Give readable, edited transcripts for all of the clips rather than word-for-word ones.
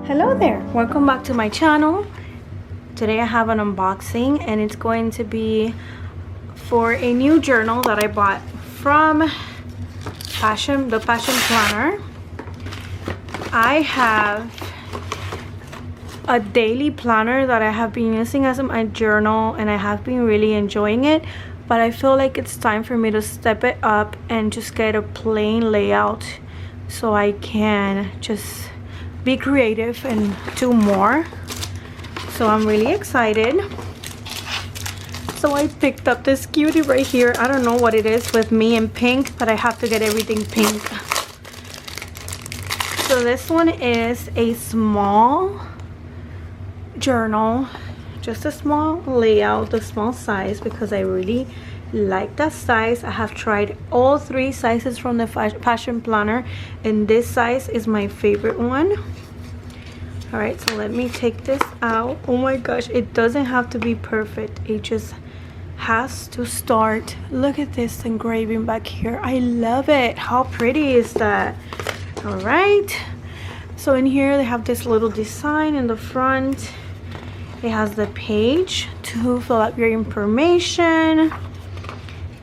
Hello there, welcome back to my channel. Today I have an unboxing and it's going to be for a new journal that I bought from the Passion Planner. I have a daily planner that I have been using as my journal and I have been really enjoying it, but I feel like it's time for me to step it up and just get a plain layout so I can just be creative and do more. So I'm really excited. So I picked up this cutie right here. I don't know what it is with me and pink, but I have to get everything pink. So this one is a small journal, just a small layout, a small size, because I really like that size. I have tried all three sizes from the Passion Planner and this size is my favorite one. All right, so let me take this out. Oh my gosh, it doesn't have to be perfect, it just has to start. Look at this engraving back here. I love it. How pretty is that? All right, so in here they have this little design in the front. It has the page to fill out your information,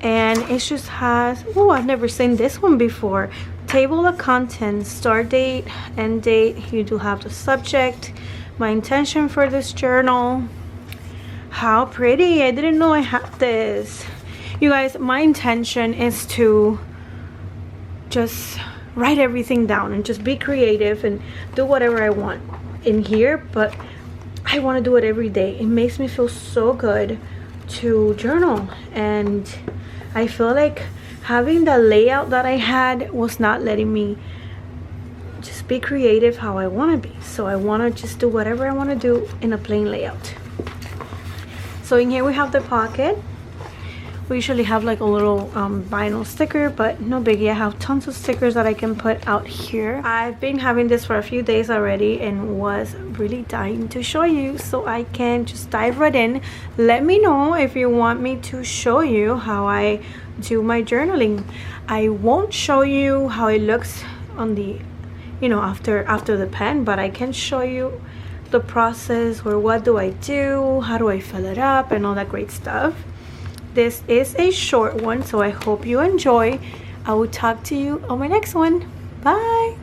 and it just has, oh, I've never seen this one before. Table of contents, start date, end date. You do have the subject, my intention for this journal. How pretty. I didn't know I had this. You guys, my intention is to just write everything down and just be creative and do whatever I want in here, but I want to do it every day. It makes me feel so good to journal, and I feel like having the layout that I had was not letting me just be creative how I want to be. So I want to just do whatever I want to do in a plain layout. So in here we have the pocket. We usually have like a little vinyl sticker, but no biggie. I have tons of stickers that I can put out here. I've been having this for a few days already and was really dying to show you, so I can just dive right in. Let me know if you want me to show you how I do my journaling. I won't show you how it looks on the, you know, after the pen, but I can show you the process, or what do I do, how do I fill it up, and all that great stuff. This is a short one, so I hope you enjoy. I will talk to you on my next one. Bye.